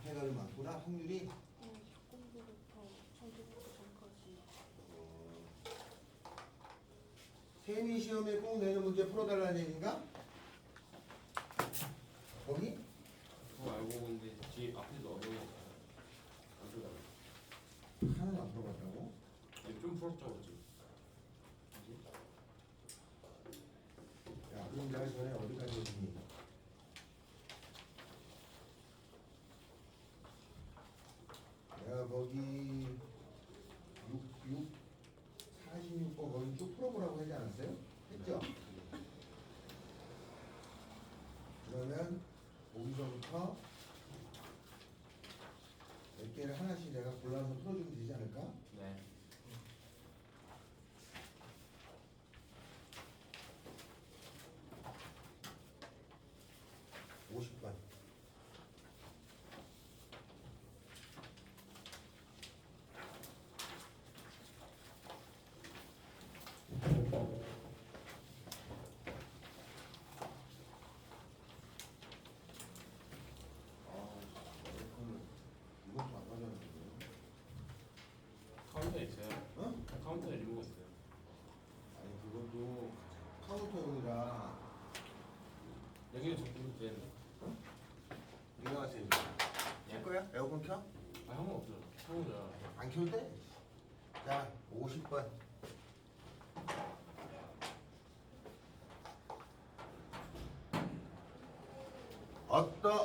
해가지고 맞구나. 확률이. 조건부부터 정규부터 전까지. 세미 시험에 꼭 내는 문제 풀어달라는 얘기인가? 거기? 그거 알고 있는데 뒤에 앞에도 어려워요. 안 들어가요. 하나도 안 풀어봤다고? 좀 풀었죠, 그지? 야, 그럼 내가 전에 어디까지 했니? 내가 거기 46번 거기 쭉 풀어보라고 하지 않았어요? 했죠? 그러면 거기서부터 몇 개를 하나씩 내가 골라서 풀어주면 되지 않을까? 네. 네. 50번. 이것도 안 가져왔는데. 카운터에 있어요. 어? 카운터에 리모가 있어요. 아니 그것도 카운터용이라 여기는 정규로 되는데. 네가 가서 해줘. 할 거야? 에어컨 켜? 아, 형은 없어요. 형은 안 켜도 돼? 자, 50번.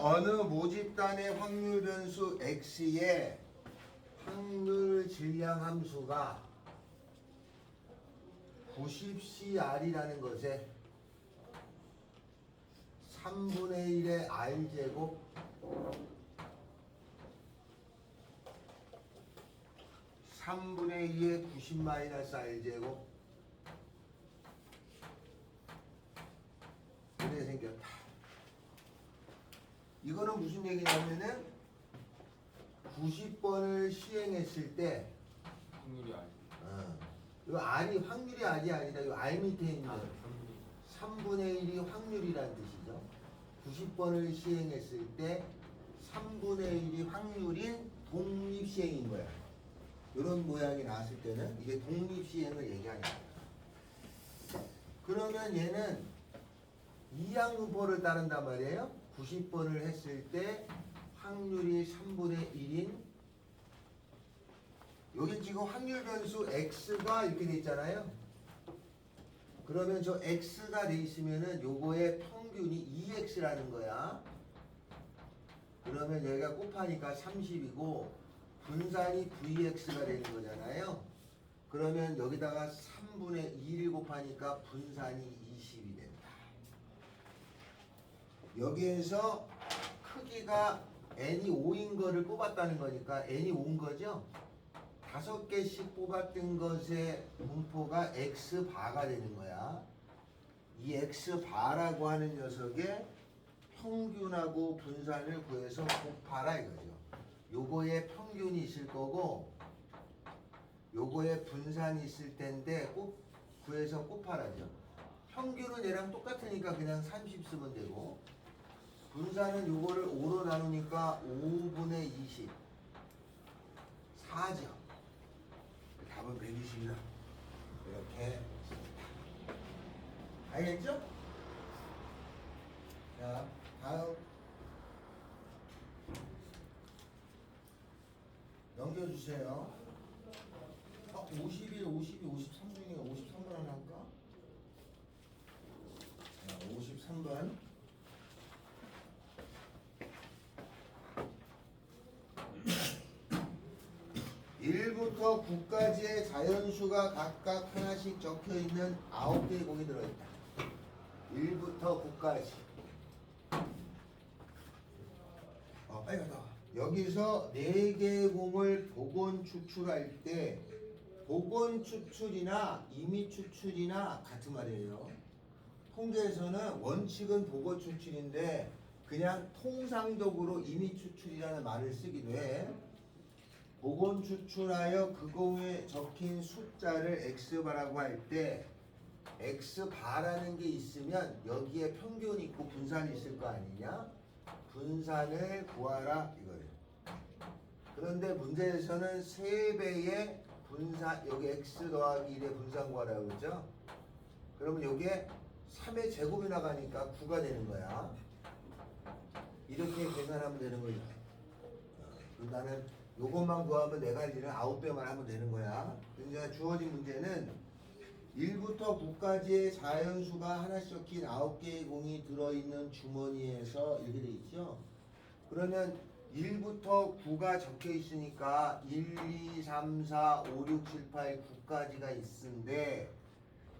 어느 모집단의 확률 변수 x의 확률 질량 함수가 90CR이라는 것에 3분의 1의 r제곱 3분의 2의 90 마이너스 r제곱 이렇게 생겼다. 이거는 무슨 얘기냐면은 90번을 시행했을 때 확률이 아니에요. 이거 R이 확률이 아니라 이거 R 밑에 있는 아, 3분의 1이 확률이란 뜻이죠. 90번을 시행했을 때 3분의 1이 확률인 독립시행인 거야. 이런 모양이 나왔을 때는 이게 독립시행을 얘기하는 거야. 그러면 얘는 이항분포를 따른단 말이에요. 90번을 했을 때 확률이 3분의 1인 여기 지금 확률 변수 x가 이렇게 돼 있잖아요. 그러면 저 x가 돼 있으면은 요거의 평균이 2x라는 거야. 그러면 여기가 곱하니까 30이고 분산이 vx가 되는 거잖아요. 그러면 여기다가 3분의 2를 곱하니까 분산이 20이 된다. 여기에서 크기가 n이 5인 거를 뽑았다는 거니까 n이 5인 거죠. 5개씩 뽑았던 것의 분포가 x바가 되는 거야. 이 x바라고 하는 녀석의 평균하고 분산을 구해서 곱하라 이거죠. 요거에 평균이 있을 거고 요거에 분산이 있을 텐데 꼭 구해서 곱하라죠. 평균은 얘랑 똑같으니까 그냥 30 쓰면 되고 분산은 요거를 5로 나누니까 5분의 20 4죠. 답은 120이다. 이렇게 알겠죠? 자, 다음 넘겨주세요. 51, 52, 53 중에 53번 하나 할까? 자, 53번 1부터 9까지의 자연수가 각각 하나씩 적혀있는 9개의 공이 들어있다. 1부터 9까지. 빨리 가자. 여기서 4개의 공을 복원 추출할 때 복원 추출이나 임의 추출이나 같은 말이에요. 통계에서는 원칙은 복원 추출인데 그냥 통상적으로 임의 추출이라는 말을 쓰기도 해. 복원 추출하여 그거에 적힌 숫자를 x바라고 할 때 x바라는 게 있으면 여기에 평균이 있고 분산이 있을 거 아니냐? 분산을 구하라 이거예요. 그런데 문제에서는 3배의 분산, 여기 x 더하기 1의 분산과라고 그러죠? 그러면 여기에 3의 제곱이 나가니까 9가 되는 거야. 이렇게 계산하면 되는 거죠. 나는 요것만 구하면 내가 할 일은 9배만 하면 되는 거야. 이제 주어진 문제는 1부터 9까지의 자연수가 하나씩 적힌 9개의 공이 들어있는 주머니에서 이렇게 돼 있죠. 그러면 1부터 9가 적혀 있으니까 1, 2, 3, 4, 5, 6, 7, 8, 9까지가 있는데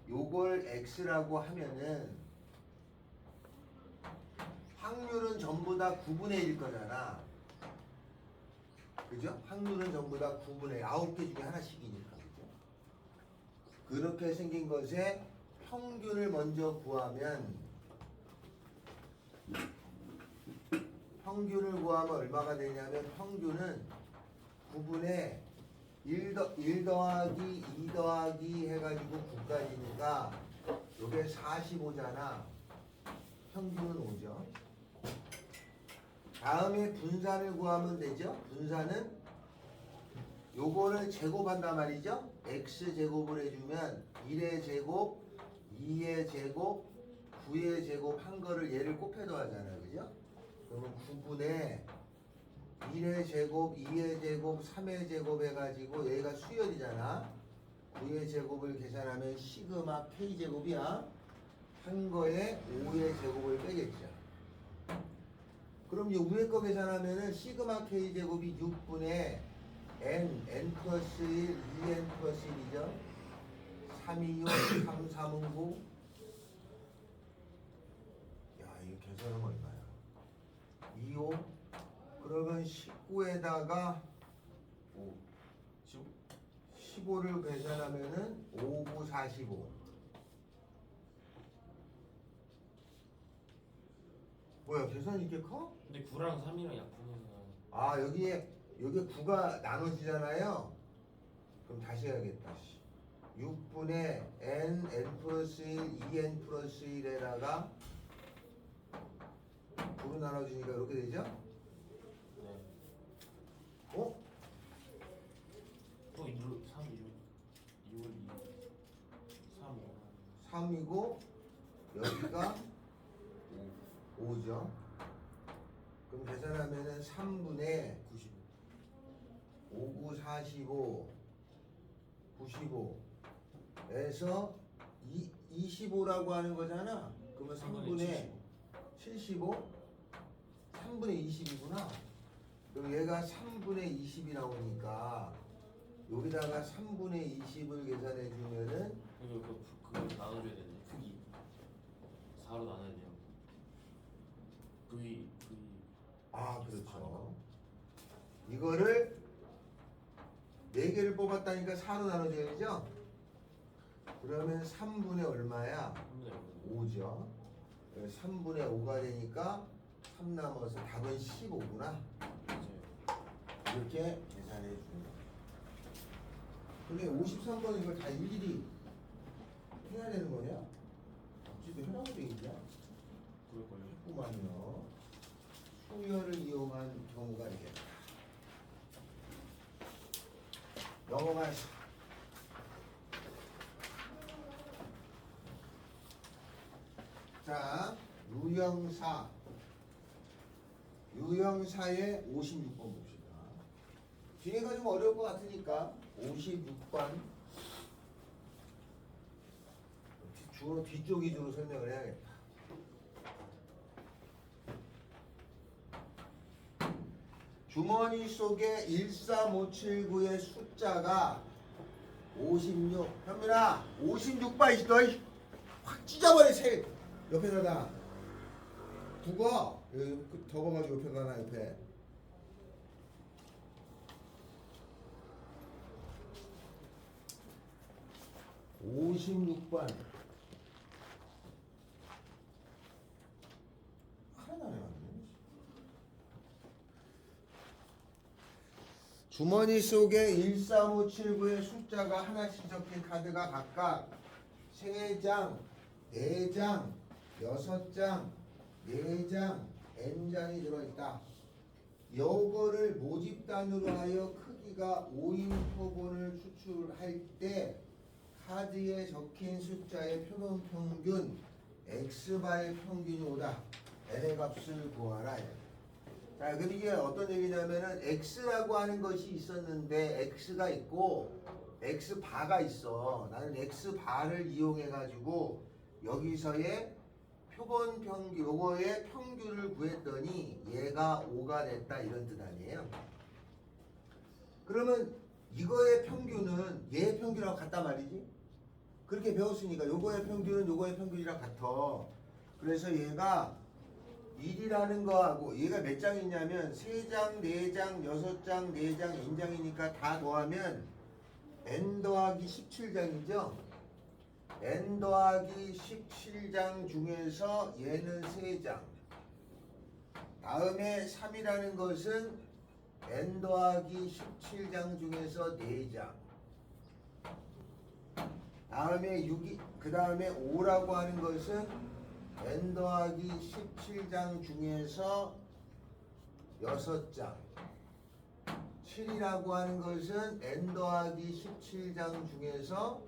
요걸 x라고 하면은 확률은 전부 다 9분의 1일 거잖아. 그죠? 확률은 전부 다 9분의 9개 중에 하나씩이니까. 그죠? 그렇게 생긴 것에 평균을 먼저 구하면 얼마가 되냐면 평균은 9분의 1 더하기 2 더하기 해가지고 9까지니까 요게 45잖아. 평균은 5죠. 다음에 분산을 구하면 되죠. 분산은 요거를 제곱한단 말이죠. x 제곱을 해주면 1의 제곱, 2의 제곱, 9의 제곱 한 거를 얘를 곱해 더하잖아요. 그죠? 그러면 9분의 1의 제곱, 2의 제곱, 3의 제곱 해가지고 얘가 수열이잖아. 9의 제곱을 계산하면 시그마 k제곱이야. 한 거에 5의 제곱을 빼겠죠. 그럼 이 위에 거 계산하면은 시그마 k제곱이 6분의 n 플러스 1, 2n 플러스 1이죠. 3, 2, 6, 3, 3은 9. 야, 이거 계산하면 얼마야? 2, 5. 그러면 19에다가 5 15를 계산하면은 5, 9, 45. 뭐야, 계산이 이렇게 커? 근데 9랑 3이랑 약분해서 아, 여기에 9가 나눠지잖아요. 그럼 다시 해야겠다. 6분의 n 플러스 1, 2n 플러스 1에다가 9로 나눠지니까 이렇게 되죠? 네. 어? 또 2로 3, 2로 2월 2 3, 5 3이고 여기가 5죠. 그럼 계산하면은 3분의 95 5, 9, 45, 95에서 25라고 하는 거잖아. 그러면 3분의 75? 3분의 20이구나. 그럼 얘가 3분의 20이 나오니까 여기다가 3분의 20을 계산해 주면은 그거 나눠줘야 되네. 크기 4로 나눠야 돼요. V 아, 그렇죠. 이거를 4개를 뽑았다니까 4로 나눠줘야죠. 그러면 3분의 얼마야? 5죠. 3분의 5가 되니까 3 남아서 답은 15구나. 이렇게 계산해 주는 거예요. 근데 53번은 이걸 다 일일이 해야 되는 거냐? 어찌도 해라고 돼 있냐? 그럴걸요. 자꾸만요. 수열을 이용한 경우가 있겠다. 넘어가시. 자, 유형사의 56번 봅시다. 뒤에가 좀 어려울 것 같으니까 56번 주로 뒤쪽 위주로 설명을 해야겠다. 주머니 속에 13579의 숫자가 56. 현민아, 56번 있어. 확 찢어버려. 새 옆에다가 두고 접어가지고 옆에다 놔. 옆에. (56번) 하나 안 해왔네. 주머니 속에 13579의 숫자가 하나씩 적힌 카드가 각각 3장, 4장, 6장, 4장, n장이 들어있다. 요거를 모집단으로 하여 크기가 5인 표본을 추출할 때 카드에 적힌 숫자의 표본 평균 x바의 평균이 오다. n의 값을 구하라. 자, 그럼 이게 어떤 얘기냐면은 x라고 하는 것이 있었는데 x가 있고 x바가 있어. 나는 x바를 이용해 가지고 여기서의 표본 평균, 요거의 평균을 구했더니 얘가 5가 됐다 이런 뜻 아니에요? 그러면 이거의 평균은 얘의 평균하고 같단 말이지? 그렇게 배웠으니까 요거의 평균은 요거의 평균이랑 같아. 그래서 얘가 1이라는 거하고 얘가 몇 장이냐면 3장, 4장, 6장, 4장, n장이니까 다 더하면 n 더하기 17장이죠? n 더하기 17장 중에서 얘는 3장. 다음에 3이라는 것은 n 더하기 17장 중에서 4장. 다음에 6이 그 다음에 5라고 하는 것은 n 더하기 17장 중에서 6장. 7이라고 하는 것은 n 더하기 17장 중에서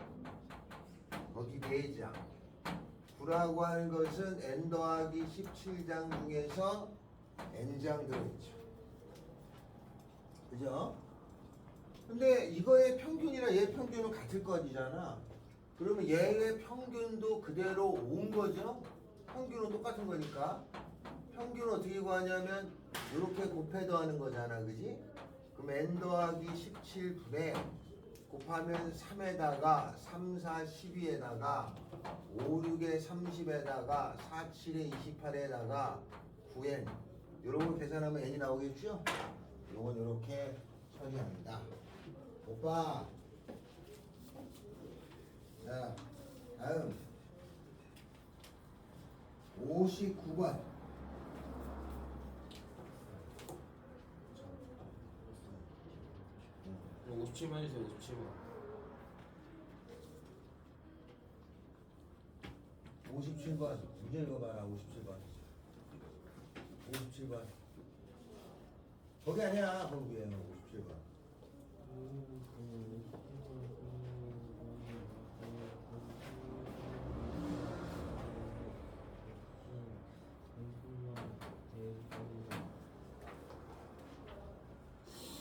거기 4장. 9라고 하는 것은 n 더하기 17장 중에서 n장 들어있죠. 그죠? 근데 이거의 평균이랑 얘의 평균은 같을 거지잖아. 그러면 얘의 평균도 그대로 온 거죠? 평균은 똑같은 거니까. 평균은 어떻게 구하냐면 이렇게 곱해 더하는 거잖아. 그지? 그럼 n 더하기 17분에 곱하면 3에다가 3, 4, 12에다가 5, 6에 30에다가 4, 7에 28에다가 9n 이런 거 계산하면 n이 나오겠죠? 요건 이렇게 처리합니다. 오빠. 자, 다음 59번. 그럼 57번 해주세요. 57번. 57번 문제 읽어봐라. 57번 57번 거기 아니야. 거기 위에 57번.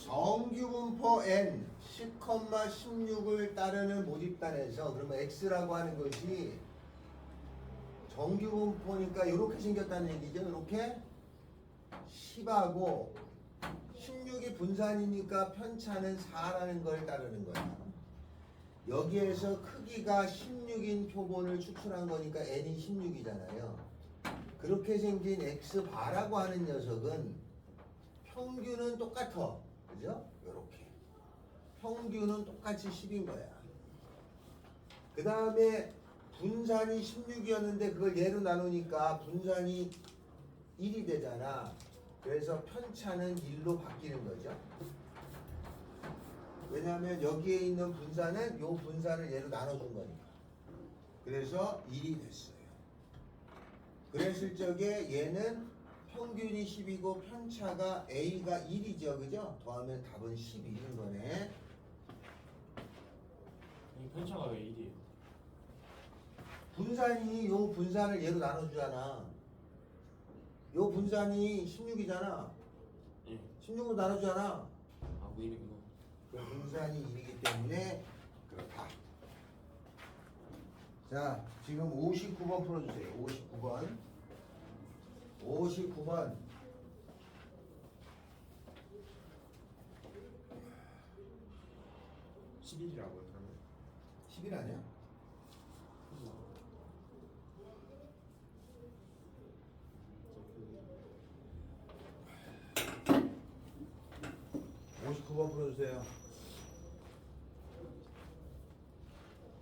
정규분포 n 10,16을 따르는 모집단에서 그러면 x라고 하는 것이 정규분포니까 이렇게 생겼다는 얘기죠. 이렇게 10하고 16이 분산이니까 편차는 4라는 걸 따르는 거야. 여기에서 크기가 16인 표본을 추출한 거니까 n이 16이잖아요. 그렇게 생긴 x바라고 하는 녀석은 평균은 똑같아. 그죠? 요렇게. 평균은 똑같이 10인 거야. 그 다음에 분산이 16이었는데 그걸 얘로 나누니까 분산이 1이 되잖아. 그래서 편차는 1로 바뀌는 거죠. 왜냐하면 여기에 있는 분산은 요 분산을 얘로 나눠준 거니까. 그래서 1이 됐어요. 그랬을 적에 얘는 평균이 10이고 편차가 A가 1이죠. 그죠? 더하면 답은 11인 거네. 이 편차가 왜 1이에요? 분산이 요 분산을 얘로 나눠주잖아. 요 분산이 16이잖아. 예. 16으로 나눠주잖아. 아, 뭐 1이구나. 그 분산이 1이기 때문에 그렇다. 자, 지금 59번 풀어주세요. 59번. 59번. 11이라고요, 그러면? 10일 아니야? 59번 풀어주세요.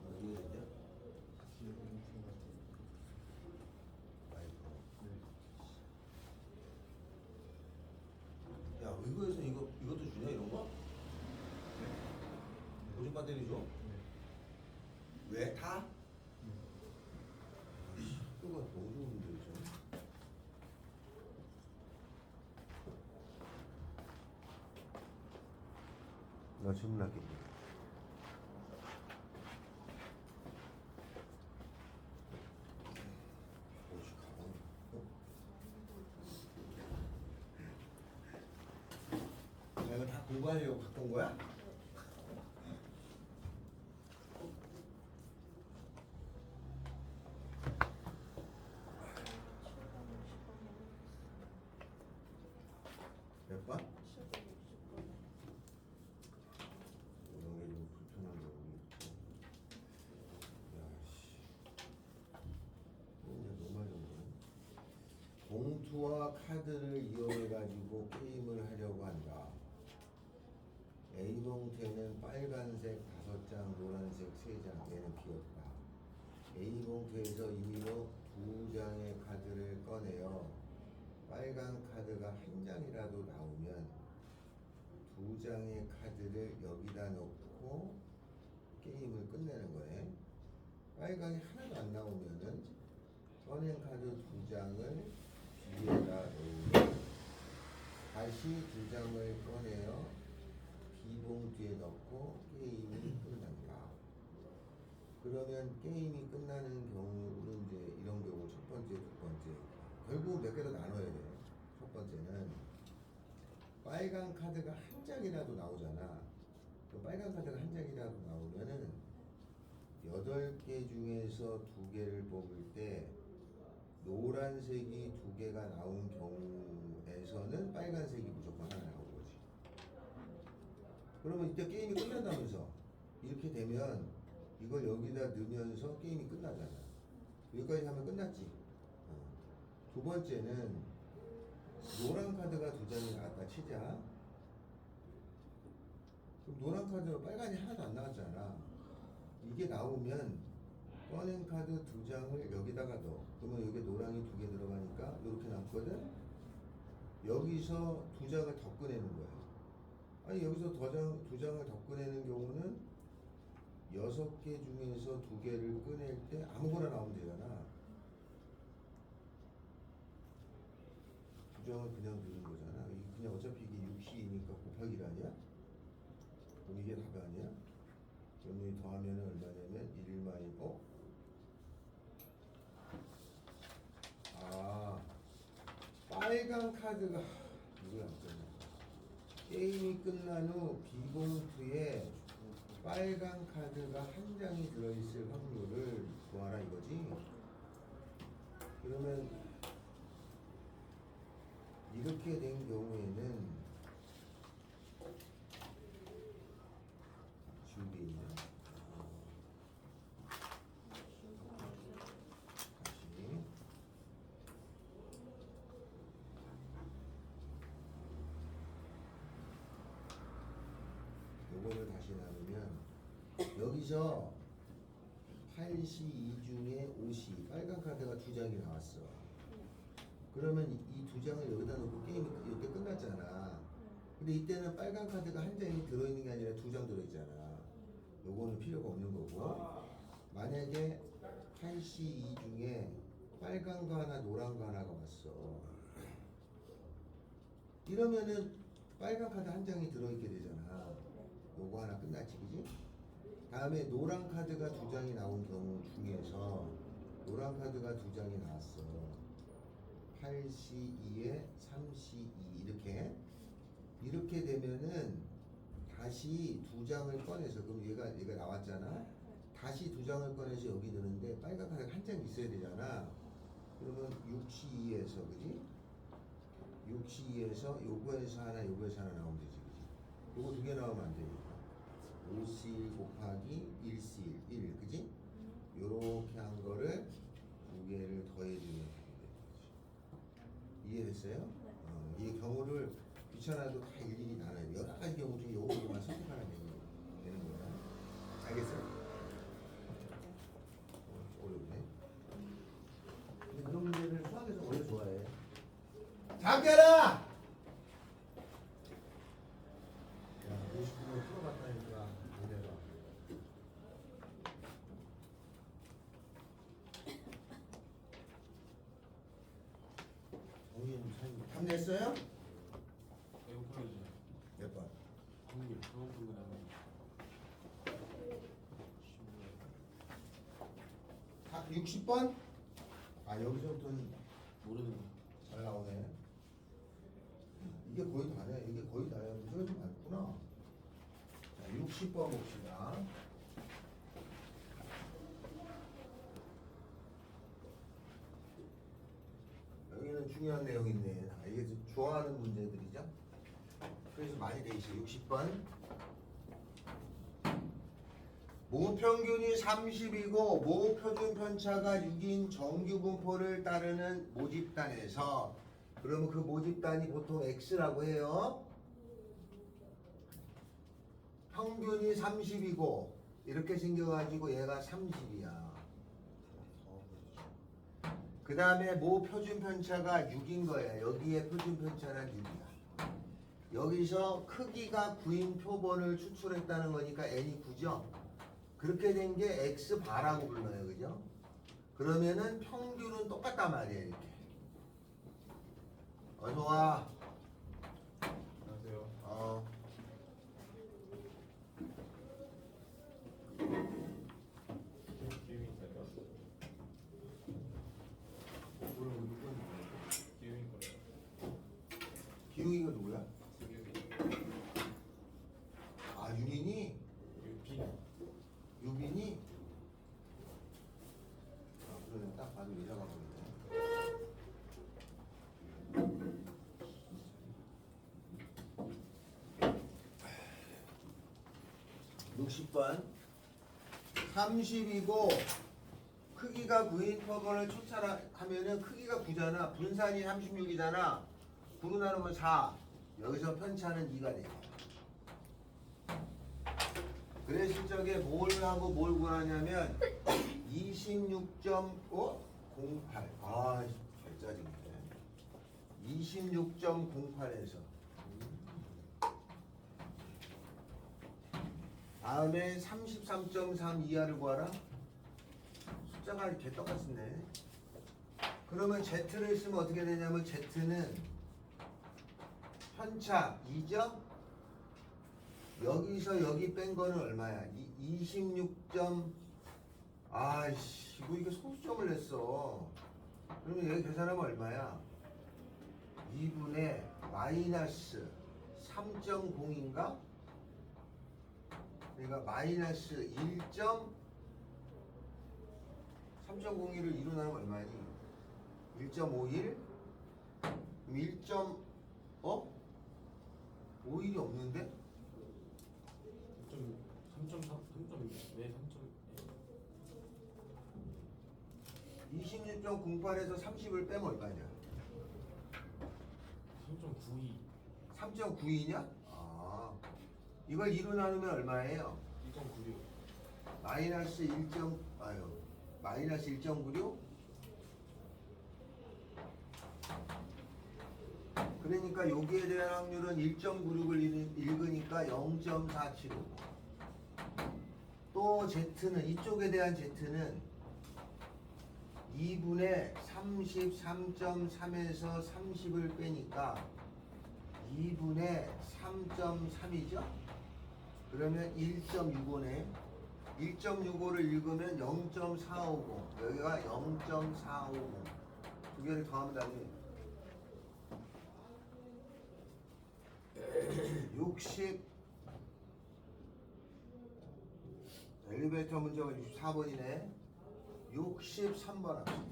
어디에 있냐? 야, 외국에서 이것도 주냐 이런 거? 보조 배터리 줘? 왜 다? 이거 너무 좋은데 좀. 질문 할게. 이거 다 공부하려고 갖고 온 거야? 몇 번? 760번에. 이런 게좀 불편한 부분이 있고. 야씨. 이제 너무 많이 오네. 봉투와 카드를 이용해 가지고 게임을 하려고 한다. A 봉투에는 빨간색 5장, 노란색 3장, 얘는 비었다. A 봉투에서 임의로 2장의 카드를 꺼내어 빨간 카드가 한 장이라도 나오면 2장의 카드를 여기다 놓고 게임을 끝내는 거네. 빨강이 하나도 안 나오면은 꺼낸 카드 2장을 뒤에다 놓으면 다시 2장을 꺼내어 B봉투에 넣고 게임이 끝난다. 그러면 게임이 끝나는 경우는 이제 이런 경우 첫 번째, 두 번째 결국 몇 개로 나눠야 돼. 첫 번째는 빨간 카드가 한 장이라도 나오잖아. 그 빨간 카드가 한 장이라도 나오면은 8개 중에서 2개를 뽑을 때 노란색이 2개가 나온 경우에서는 빨간색이 무조건 하나 나오는 거지. 그러면 이때 게임이 끝난다면서. 이렇게 되면 이걸 여기다 넣으면서 게임이 끝나잖아. 여기까지 하면 끝났지. 두 번째는 노란 카드가 2장이 나왔다 치자. 그럼 노란 카드로 빨간이 하나도 안 나왔잖아. 이게 나오면 꺼낸 카드 2장을 여기다가 넣어. 그러면 여기 노랑이 2개 들어가니까 이렇게 남거든. 여기서 2장을 더 꺼내는 거야. 아니 여기서 2장을 더 꺼내는 경우는 6개 중에서 2개를 꺼낼 때 아무거나 나오면 되잖아. 2장을 그냥 넣는 거잖아. 이게 그냥 어차피 이게 60이니까 곱하기를 아니야? 그럼 이게 답이 아니야? 그럼 이 더하면 얼마냐면 1 마이너스 빨간 카드가 이거 안 끝나. 게임이 끝난 후 B봉투에 빨간 카드가 한 장이 들어있을 확률을 구하라 이거지. 그러면 이렇게 된 경우에는 준비 있나? 다시 요거를 다시 나누면 여기서 8시 2중에 5시 빨간 카드가 2장이 나왔어. 그러면 이 2장을 여기다 놓고 게임이 이때 끝났잖아. 근데 이때는 빨간 카드가 한 장이 들어있는 게 아니라 2장 들어있잖아. 요거는 필요가 없는 거고. 만약에 8시 2 중에 빨간 거 하나 노란 거 하나가 왔어. 이러면은 빨간 카드 한 장이 들어있게 되잖아. 요거 하나 끝났지, 그지? 다음에 노란 카드가 2장이 나온 경우 중에서 노란 카드가 2장이 나왔어. 8시 2에 3시 2 이렇게 되면은 다시 2장을 꺼내서 그럼 얘가 나왔잖아. 다시 2장을 꺼내서 여기 넣는데 빨간 카드가 한 장 있어야 되잖아. 그러면 6시 2에서 그지? 6시 2에서 요거에서 하나 요거에서 하나 나오면 되지, 그지? 요거 2개 나오면 안 되니까 5C 곱하기 1C 1 그지? 요렇게 한 거를 2개를 더해주면 이해됐어요? 이 경우를 귀찮아도 다 일일이 나눠야 돼. 여러 가지 경우 중에 요거만 선택하는 얘기 되는 거야. 알겠어요? 어렵네. 근데 그런 문제를 수학에서 원래 좋아해. 장결아! 야, 50분을 풀어봤다니까 얘네가. 정인 사님 답 냈어요? 이거 풀어주세요. 몇 번? 평균 하면 60번? 아 여기서부터는 모르는 거. 잘 나오네. 이게 거의 다네. 이게 거의 다야. 문제가 좀 많구나. 자, 60번 봅시다. 여기는 중요한 내용이 있네. 아, 이게 좋아하는 문제들이죠. 그래서 많이 돼 있어요. 60번. 모평균이 30이고 모표준 편차가 6인 정규 분포를 따르는 모집단에서, 그러면 그 모집단이 보통 X라고 해요. 평균이 30이고 이렇게 생겨가지고 얘가 30이야. 그 다음에 모표준 편차가 6인 거야. 여기에 표준 편차는 6이야. 여기서 크기가 9인 표본을 추출했다는 거니까 n이 9죠. 그렇게 된 게 x바라고 불러요. 그죠? 그러면은 평균은 똑같단 말이에요. 이렇게. 어서와. 안녕하세요. 기회인 거예요. 그럼 누군? 기회인 거예요. 기웅이가 누구야? 아 윤인이? 유빈이? 아 그러네. 딱 봐도 여자가 보이네. 60번 30이고 크기가 9인 표본을 초찰하면은 크기가 9잖아. 분산이 36이잖아. 9로 나누면 4. 여기서 편차는 2가 돼요. 그랬을 적에 뭘 하고 뭘 구하냐면 26.08. 아, 잘 짜증네. 26.08에서 다음에 33.3 이하를 구하라. 숫자가 이렇게 똑같네. 그러면 Z를 쓰면 어떻게 되냐면 Z는 편차 2죠? 여기서 여기 뺀 거는 얼마야? 26. 아이씨, 이거 소수점을 냈어. 그러면 여기 계산하면 얼마야? 2분의 마이너스 3.0인가? 그러니까 마이너스 3.01을 2로 나누면 얼마니? 1.51? 그럼 1.5일이 없는데? 26.08에서 30을 빼면 얼마냐? 3.92냐? 아, 이걸 2로 나누면 얼마예요? 2.96. 마이너스 1.96? 그러니까 여기에 대한 확률은 1.96을 읽으니까 0.475. 또 Z는, 이쪽에 대한 Z는 2분의 33.3에서 30을 빼니까 2분의 3.3이죠? 그러면 1.65네. 1.65를 읽으면 0.450. 여기가 0.450. 두 개를 더하면 나중에 60. 엘리베이터 문제가 64번이네. 63번 합시다.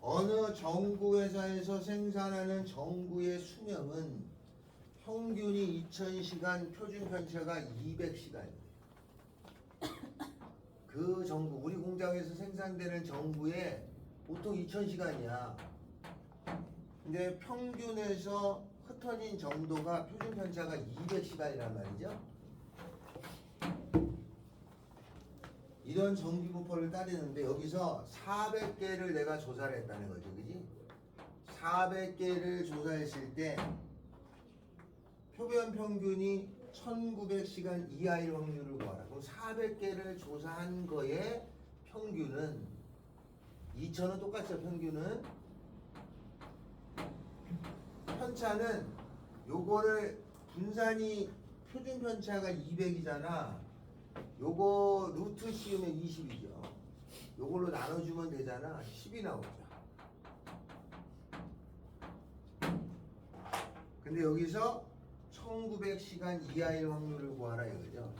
어느 정구회사에서 생산하는 정구의 수명은 평균이 2000시간, 표준 편차가 200시간입니다. 그 정구, 우리 공장에서 생산되는 정구에 보통 2000시간이야. 근데 평균에서 흩어진 정도가 표준 편차가 200시간이란 말이죠. 이런 정규 분포를 따지는데 여기서 400개를 내가 조사를 했다는 거죠. 그지? 400개를 조사했을 때 표변 평균이 1900시간 이하일 확률을 구하라. 그럼 400개를 조사한 거에 평균은 2000은 똑같죠. 평균은 편차는 요거를 분산이 표준 편차가 200이잖아. 요거 루트 씌우면 20이죠. 요걸로 나눠주면 되잖아. 10이 나오죠. 근데 여기서 1900시간 이하일 확률을 구하라 이거죠.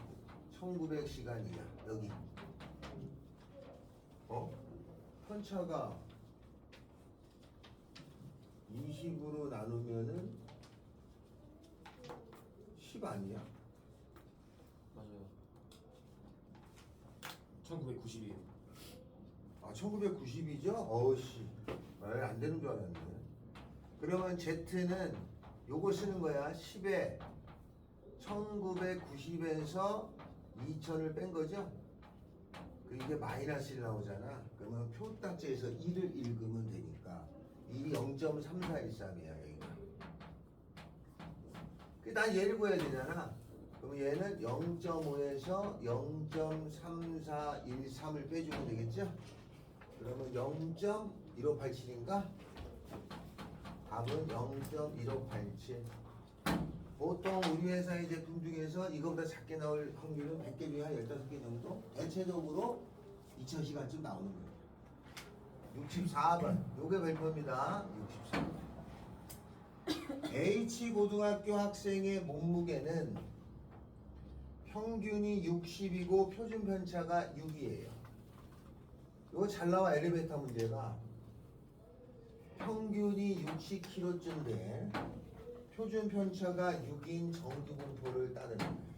1900시간 이하. 여기. 편차가 20으로 나누면은 10 아니야? 맞아요. 1990이에요. 아 1990이죠? 어우씨 안 되는 줄 알았네. 그러면 Z는 요거 쓰는 거야. 10에 1990에서 2000을 뺀 거죠? 이게 마이너스 1 나오잖아. 그러면 표딱지에서 1을 읽으면 되니까 1이 0.3413이야 여기가. 난 얘를 구해야 되잖아. 그럼 얘는 0.5에서 0.3413을 빼주면 되겠죠? 그러면 0.1587인가? 답은 0.1587. 보통 우리 회사의 제품 중에서 이거보다 작게 나올 확률은 100개 중에 한 15개 정도? 대체적으로 2000시간쯤 나오는 거예요. 64번. 요게 별표입니다. 64번. H고등학교 학생의 몸무게는 평균이 60이고 표준 편차가 6이에요. 이거 잘 나와. 엘리베이터 문제가 평균이 60kg쯤 돼 표준 편차가 6인 정규 분포를 따르는 거예요.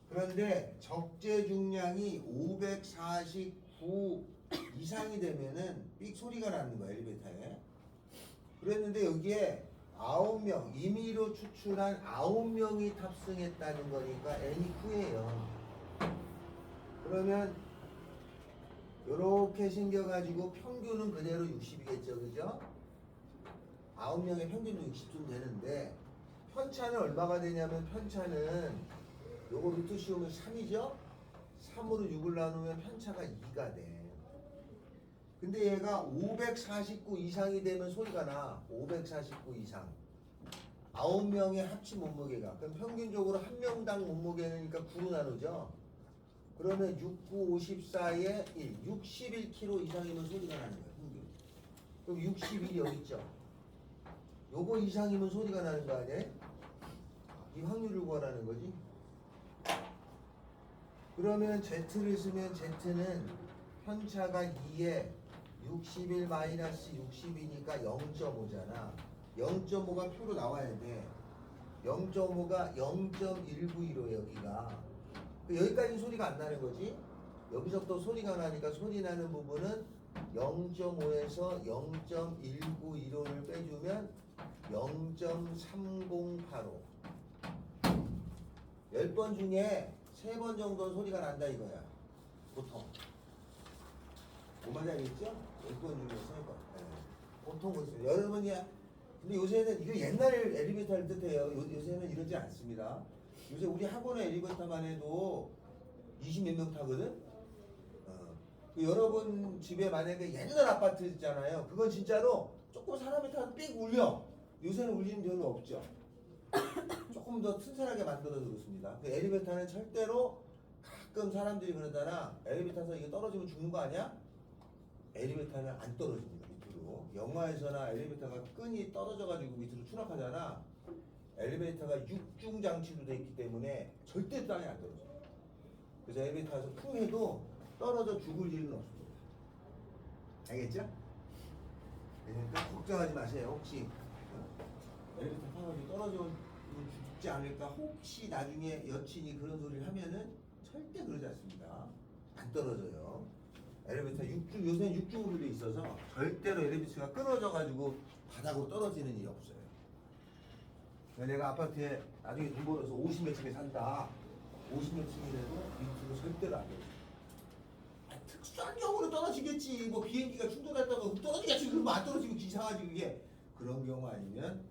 그런데 적재 중량이 549 이상이 되면은 삑 소리가 나는 거야 엘리베이터에. 그랬는데 여기에 9명 임의로 추출한 9명이 탑승했다는 거니까 n이 9예요. 그러면 요렇게 생겨가지고 평균은 그대로 60이겠죠, 그죠? 9명의 평균도 60쯤 되는데 편차는 얼마가 되냐면 편차는 요거 루트 씌우면 3이죠? 3으로 6을 나누면 편차가 2가 돼. 근데 얘가 549 이상이 되면 소리가 나. 549 이상. 9명의 합친 몸무게가. 그럼 평균적으로 한 명당 몸무게니까 9로 나누죠? 그러면 6, 9, 54에 1, 61kg 이상이면 소리가 나는 거야, 평균. 그럼 61이 여기 있죠? 요거 이상이면 소리가 나는 거 아니에요? 이 확률을 구하라는 거지. 그러면 Z를 쓰면 Z는 편차가 2에 61-60이니까 0.5잖아. 0.5가 표로 나와야 돼. 0.5가 0.191로 여기가. 여기까지 소리가 안 나는 거지. 여기서부터 소리가 나니까 소리 나는 부분은 0.5에서 0.1915를 빼주면 0.3085. 10번 중에 3번 정도는 소리가 난다 이거야. 보통. 뭐만 알겠죠? 10번 중에 3번. 네. 보통 그렇습니다. 여러분이 근데 요새는 이거 옛날 엘리베이터를 뜻해요. 요새는 이러지 않습니다. 요새 우리 학원의 엘리베이터만 해도 20몇 명 타거든? 여러분 집에 만약에 옛날 아파트 있잖아요. 그건 진짜로 조금 사람이 타도 삑 울려. 요새는 울리는 별로 없죠. 조금 더 튼튼하게 만들어서 그렇습니다. 그 엘리베이터는 절대로 가끔 사람들이 그러잖아. 엘리베이터에서 이게 떨어지면 죽는 거 아니야? 엘리베이터는 안 떨어집니다. 밑으로. 영화에서나 엘리베이터가 끈이 떨어져가지고 밑으로 추락하잖아. 엘리베이터가 6중 장치로 되어 있기 때문에 절대 땅에 안 떨어져요. 그래서 엘리베이터에서 쿵 해도 떨어져 죽을 일은 없습니다. 알겠죠? 그러니까 걱정하지 마세요. 혹시 엘리베이터 타가지고 떨어져 죽지 않을까 혹시 나중에 여친이 그런 소리를 하면은 절대 그러지 않습니다. 안 떨어져요. 엘리베이터 6중, 요새는 6중으로 돼 있어서 절대로 엘리베이터가 끊어져가지고 바닥으로 떨어지는 일이 없어요. 내가 아파트에 나중에 돈 벌어서 50몇 층에 산다. 50몇 층이라도 밑으로 절대로 안 떨어져. 특수한 경우는 떨어지겠지. 뭐 비행기가 충돌했다가 떨어지겠지. 그러면 안 떨어지고 이상하지 그게. 그런 경우 아니면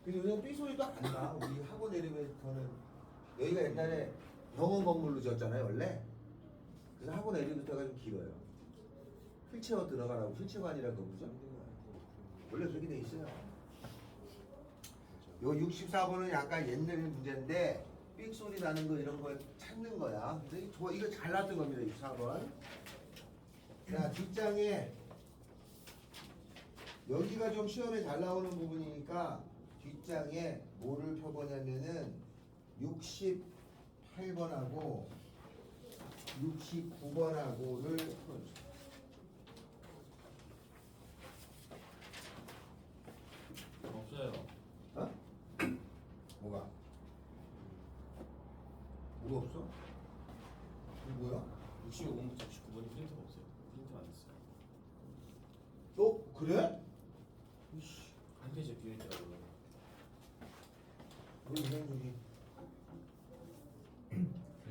근데 요새는 삐소리도 안 나. 우리 학원 엘리베이터는 여기가 옛날에 병원 건물로 지었잖아요 원래. 그래서 학원 엘리베이터가 좀 길어요. 휠체어 들어가라고. 휠체어가 아니라 그거죠. 원래 그렇게 돼 있어요. 요 64번은 약간 옛날 문제인데 삑 소리 나는 거 이런 걸 찾는 거야. 근데 이거 잘 나왔던 겁니다. 64번. 자, 뒷장에 여기가 좀 시험에 잘 나오는 부분이니까 뒷장에 뭐를 펴보냐면은 68번하고 69번하고를 풀어줘. 없어요. 어? 뭐가? 뭐가 없어? 이거 뭐야? 65번부터 99번이 프린트가 없어요. 프린트 안 됐어요. 너 그래? 이씨, 한 페이지에 비어 있더라고요. 우리 은행 중이 네,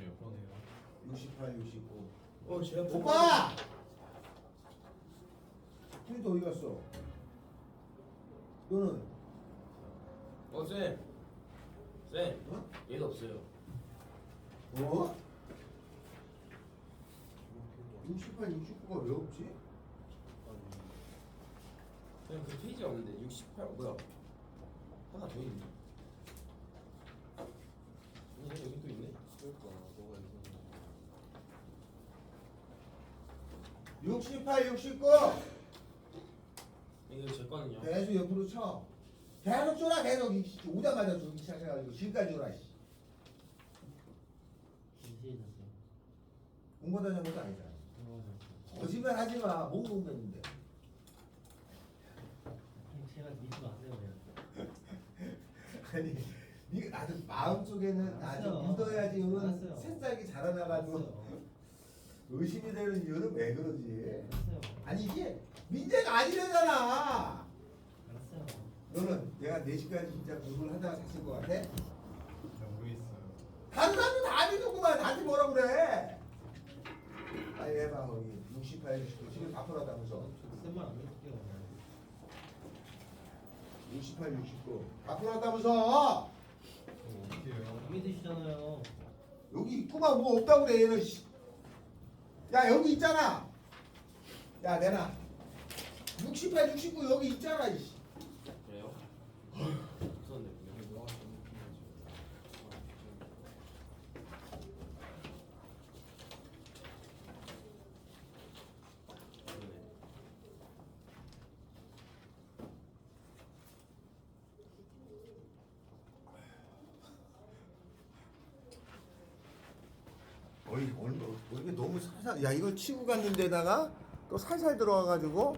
몇 번이에요? 68, 69. 제가 오빠! 프린트 어디 갔어? 너는? 쌤! 쌤! 어? 얘도 없어요. 어? 68, 69가 왜 없지? 쌤, 그 페이지가 없는데 68 뭐야? 하나 더 있네. 아니 여기 또 있네. 그러니까 너가 이거 68, 69! 이거 제 거는요. 계속 옆으로 쳐. 계속 줘라, 계속. 오자마자 주기 시작해가지고 지금까지 줘라, 씨. 공부하다 는 것도 아니잖아. 거짓말 하지 마. 뭐 공부했는데. 제가 믿지 마세요. 아니, 네가 나도 마음속에는 아주 알았어요. 믿어야지. 오늘 알았어요. 새싹이 자라나가지고 의심이 되는 이유는 왜 그러지? 알았어요. 아니, 이게 민재가 아니래잖아. 알았어요. 너는 내가 4시까지 진짜 공부를 하다가 잤을 것 같아? 모르겠어요. 다른 사람도 다 믿었구만. 나한테 뭐라 그래? 아니, 해봐, 거기. 68, 69. 지금 바쁘다면서. 센말안 믿을게요. 68, 69. 바쁘다면서. 어떻게 해요? 안 믿으시잖아요. 여기 있구만. 뭐 없다고 그래, 얘는. 씨. 야, 여기 있잖아. 야, 내놔. 68, 69 여기 있잖아, 이씨. 그래요? 없었는데 분명히 뭐가 어이, 오늘 이게 너무 살살. 야, 이걸 치고 갔는데다가 또 살살 들어와가지고